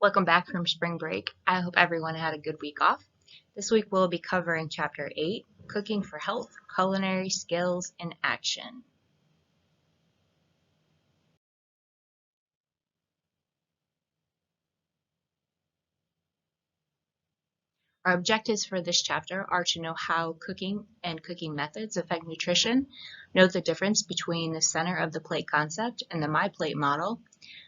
Welcome back from spring break. I hope everyone had a good week off. This week we'll be covering Chapter 8, Cooking for Health, Culinary Skills in Action. Our objectives for this chapter are to know how cooking and cooking methods affect nutrition, know the difference between the center of the plate concept and the My Plate model,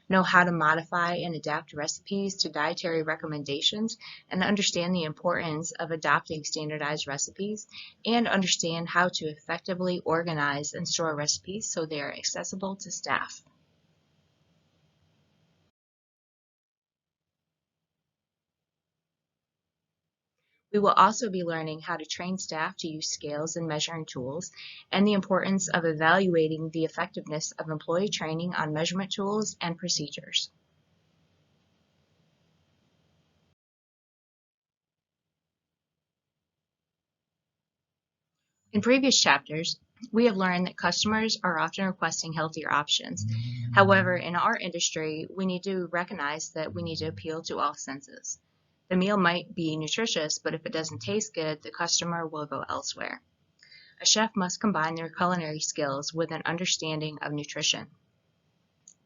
know how to modify and adapt recipes to dietary recommendations, and understand the importance of adopting standardized recipes, and understand how to effectively organize and store recipes so they are accessible to staff. We will also be learning how to train staff to use scales and measuring tools, and the importance of evaluating the effectiveness of employee training on measurement tools and procedures. In previous chapters, we have learned that customers are often requesting healthier options. However, in our industry, we need to recognize that we need to appeal to all senses. The meal might be nutritious, but if it doesn't taste good, the customer will go elsewhere. A chef must combine their culinary skills with an understanding of nutrition.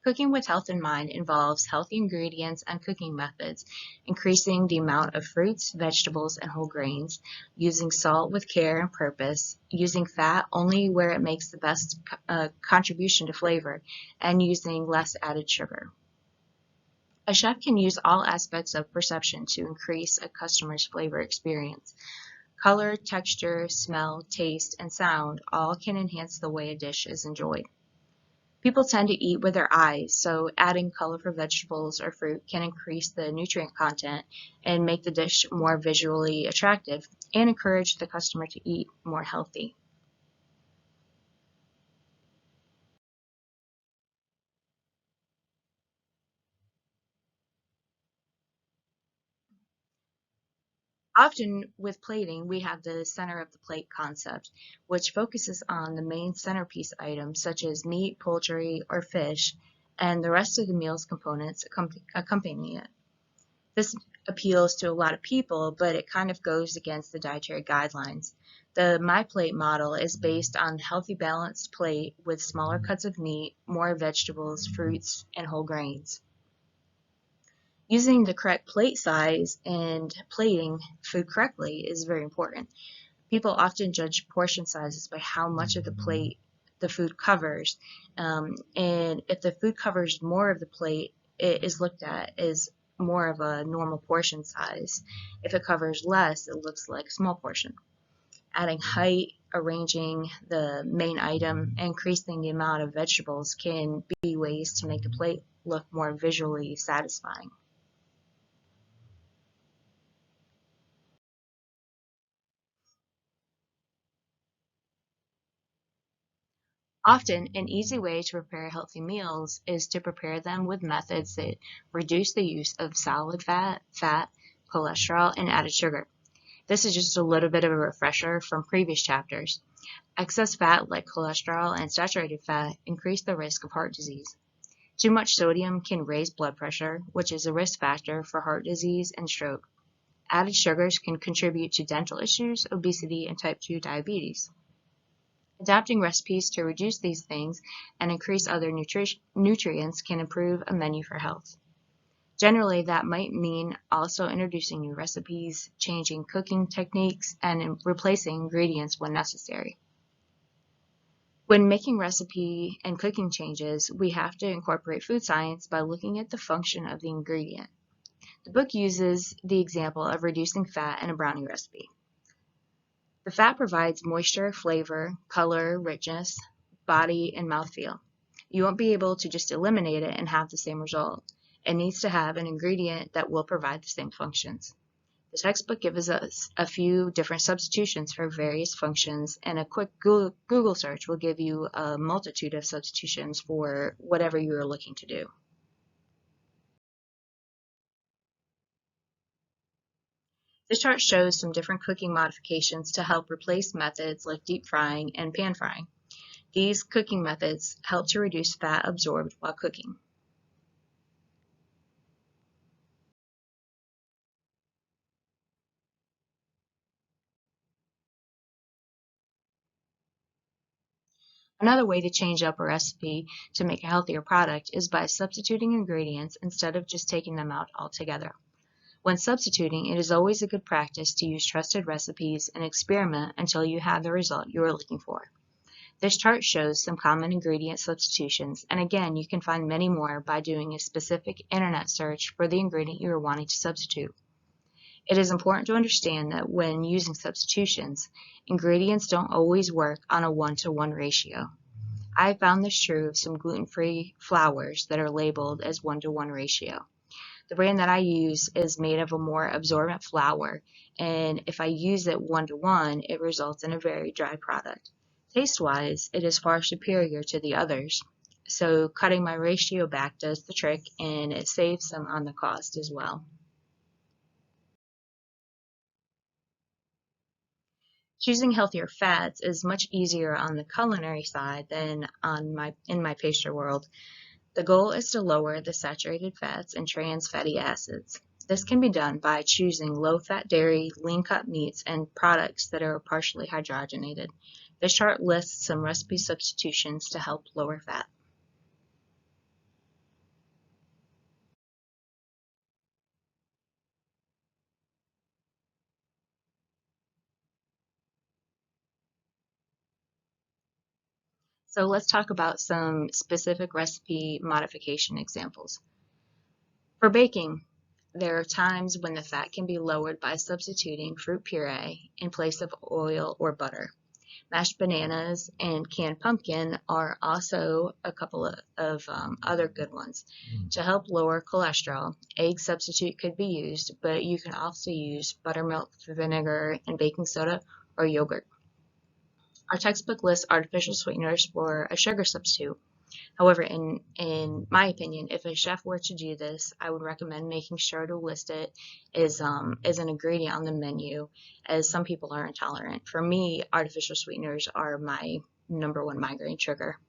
Cooking with health in mind involves healthy ingredients and cooking methods, increasing the amount of fruits, vegetables, and whole grains, using salt with care and purpose, using fat only where it makes the best contribution to flavor, and using less added sugar. A chef can use all aspects of perception to increase a customer's flavor experience. Color, texture, smell, taste, and sound all can enhance the way a dish is enjoyed. People tend to eat with their eyes, so adding colorful vegetables or fruit can increase the nutrient content and make the dish more visually attractive and encourage the customer to eat more healthy. Often with plating, we have the center of the plate concept, which focuses on the main centerpiece items such as meat, poultry, or fish, and the rest of the meal's components accompanying it. This appeals to a lot of people, but it kind of goes against the dietary guidelines. The My Plate model is based on a healthy balanced plate with smaller cuts of meat, more vegetables, fruits, and whole grains. Using the correct plate size and plating food correctly is very important. People often judge portion sizes by how much of the plate the food covers, and if the food covers more of the plate, it is looked at as more of a normal portion size. If it covers less, it looks like a small portion. Adding height, arranging the main item, increasing the amount of vegetables can be ways to make the plate look more visually satisfying. Often, an easy way to prepare healthy meals is to prepare them with methods that reduce the use of solid fat, cholesterol, and added sugar. This is just a little bit of a refresher from previous chapters. Excess fat like cholesterol and saturated fat increase the risk of heart disease. Too much sodium can raise blood pressure, which is a risk factor for heart disease and stroke. Added sugars can contribute to dental issues, obesity, and type 2 diabetes. Adapting recipes to reduce these things and increase other nutrients can improve a menu for health. Generally, that might mean also introducing new recipes, changing cooking techniques, and replacing ingredients when necessary. When making recipe and cooking changes, we have to incorporate food science by looking at the function of the ingredient. The book uses the example of reducing fat in a brownie recipe. The fat provides moisture, flavor, color, richness, body, and mouthfeel. You won't be able to just eliminate it and have the same result. It needs to have an ingredient that will provide the same functions. The textbook gives us a few different substitutions for various functions, and a quick Google search will give you a multitude of substitutions for whatever you are looking to do. This chart shows some different cooking modifications to help replace methods like deep frying and pan frying. These cooking methods help to reduce fat absorbed while cooking. Another way to change up a recipe to make a healthier product is by substituting ingredients instead of just taking them out altogether. When substituting, it is always a good practice to use trusted recipes and experiment until you have the result you are looking for. This chart shows some common ingredient substitutions, and again, you can find many more by doing a specific internet search for the ingredient you are wanting to substitute. It is important to understand that when using substitutions, ingredients don't always work on a 1-to-1 ratio. I have found this true of some gluten-free flours that are labeled as 1-to-1 ratio. The brand that I use is made of a more absorbent flour, and if I use it 1-to-1, it results in a very dry product. Taste-wise, it is far superior to the others, so cutting my ratio back does the trick, and it saves some on the cost as well. Choosing healthier fats is much easier on the culinary side than in my pastry world. The goal is to lower the saturated fats and trans fatty acids. This can be done by choosing low-fat dairy, lean-cut meats, and products that are partially hydrogenated. This chart lists some recipe substitutions to help lower fat. So let's talk about some specific recipe modification examples. For baking, there are times when the fat can be lowered by substituting fruit puree in place of oil or butter. Mashed bananas and canned pumpkin are also a couple of other good ones. To help lower cholesterol, egg substitute could be used, but you can also use buttermilk, vinegar, and baking soda or yogurt. Our textbook lists artificial sweeteners for a sugar substitute. However, in my opinion, if a chef were to do this, I would recommend making sure to list it as an ingredient on the menu, as some people are intolerant. For me, artificial sweeteners are my #1 migraine trigger.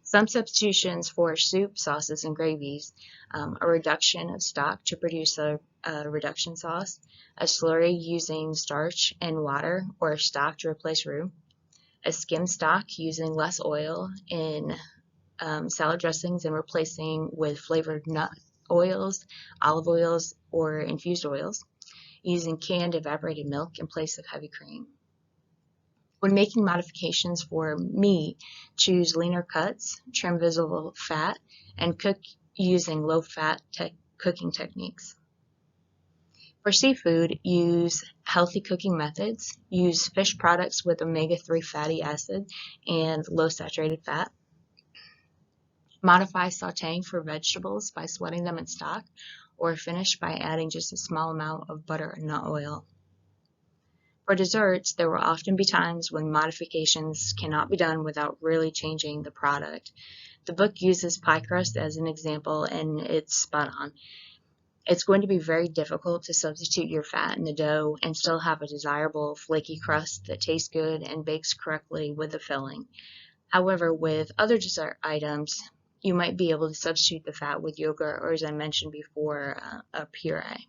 Some substitutions for soup, sauces, and gravies, a reduction of stock to produce a reduction sauce, a slurry using starch and water or stock to replace roux, a skim stock using less oil in salad dressings and replacing with flavored nut oils, olive oils, or infused oils, using canned evaporated milk in place of heavy cream. When making modifications for meat, choose leaner cuts, trim visible fat, and cook using low-fat cooking techniques. For seafood, use healthy cooking methods. Use fish products with omega-3 fatty acid and low saturated fat. Modify sauteing for vegetables by sweating them in stock, or finish by adding just a small amount of butter and nut oil. For desserts, there will often be times when modifications cannot be done without really changing the product. The book uses pie crust as an example, and it's spot on. It's going to be very difficult to substitute your fat in the dough and still have a desirable flaky crust that tastes good and bakes correctly with the filling. However, with other dessert items, you might be able to substitute the fat with yogurt, or as I mentioned before, a puree.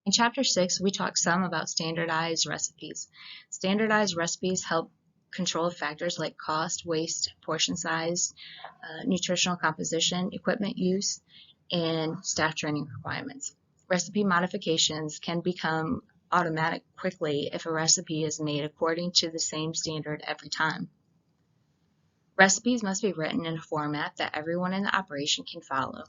In Chapter 6, we talk some about standardized recipes. Standardized recipes help control factors like cost, waste, portion size, nutritional composition, equipment use, and staff training requirements. Recipe modifications can become automatic quickly if a recipe is made according to the same standard every time. Recipes must be written in a format that everyone in the operation can follow.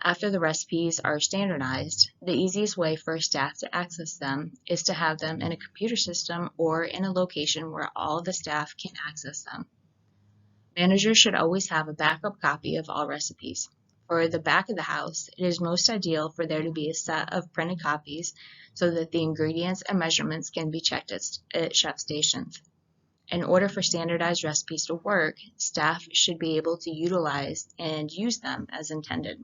After the recipes are standardized, the easiest way for staff to access them is to have them in a computer system or in a location where all the staff can access them. Managers should always have a backup copy of all recipes. For the back of the house, it is most ideal for there to be a set of printed copies so that the ingredients and measurements can be checked at chef stations. In order for standardized recipes to work, staff should be able to utilize and use them as intended.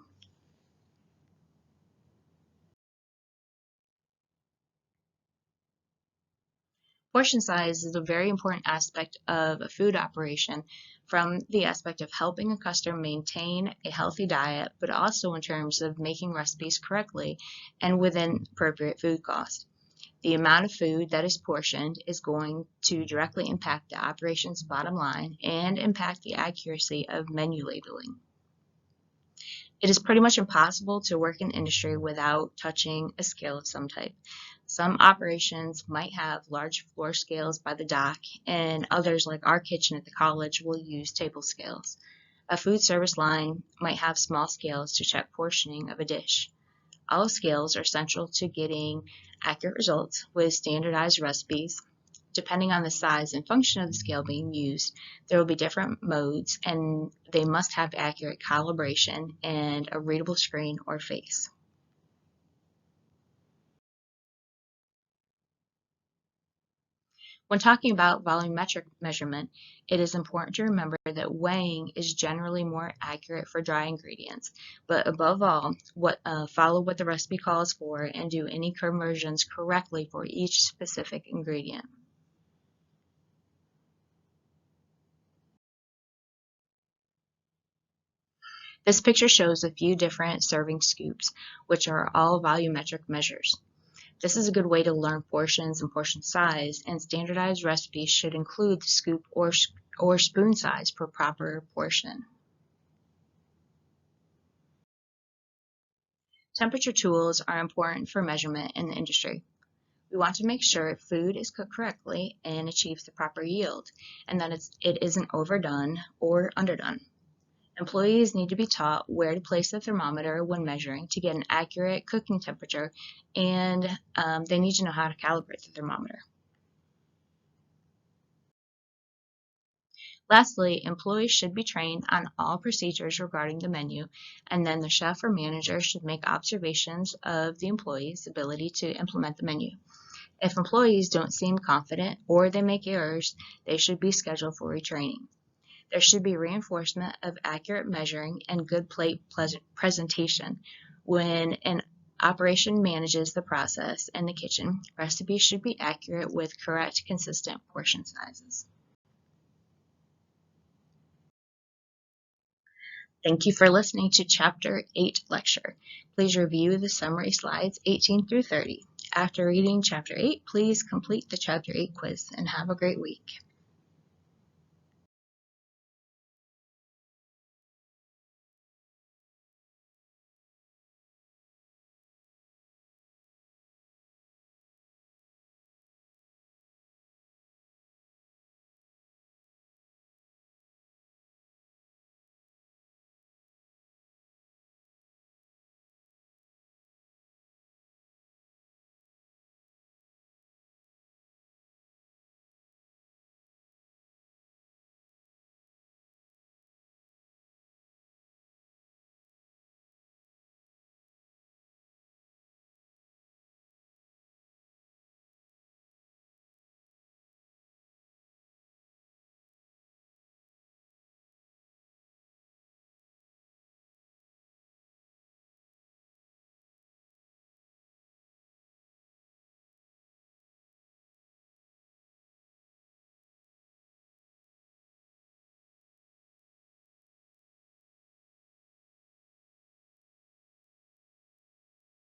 Portion size is a very important aspect of a food operation from the aspect of helping a customer maintain a healthy diet, but also in terms of making recipes correctly and within appropriate food cost. The amount of food that is portioned is going to directly impact the operation's bottom line and impact the accuracy of menu labeling. It is pretty much impossible to work in industry without touching a scale of some type. Some operations might have large floor scales by the dock, and others, like our kitchen at the college, will use table scales. A food service line might have small scales to check portioning of a dish. All scales are central to getting accurate results with standardized recipes. Depending on the size and function of the scale being used, there will be different modes, and they must have accurate calibration and a readable screen or face. When talking about volumetric measurement, it is important to remember that weighing is generally more accurate for dry ingredients, but above all, follow what the recipe calls for and do any conversions correctly for each specific ingredient. This picture shows a few different serving scoops, which are all volumetric measures. This is a good way to learn portions and portion size, and standardized recipes should include the scoop or spoon size for proper portion. Temperature tools are important for measurement in the industry. We want to make sure food is cooked correctly and achieves the proper yield, and that it isn't overdone or underdone. Employees need to be taught where to place the thermometer when measuring to get an accurate cooking temperature, and they need to know how to calibrate the thermometer. Lastly, employees should be trained on all procedures regarding the menu, and then the chef or manager should make observations of the employee's ability to implement the menu. If employees don't seem confident or they make errors, they should be scheduled for retraining. There should be reinforcement of accurate measuring and good plate presentation. When an operation manages the process in the kitchen, recipes should be accurate with correct, consistent portion sizes. Thank you for listening to Chapter 8 lecture. Please review the summary slides 18 through 30. After reading Chapter 8, please complete the Chapter 8 quiz and have a great week.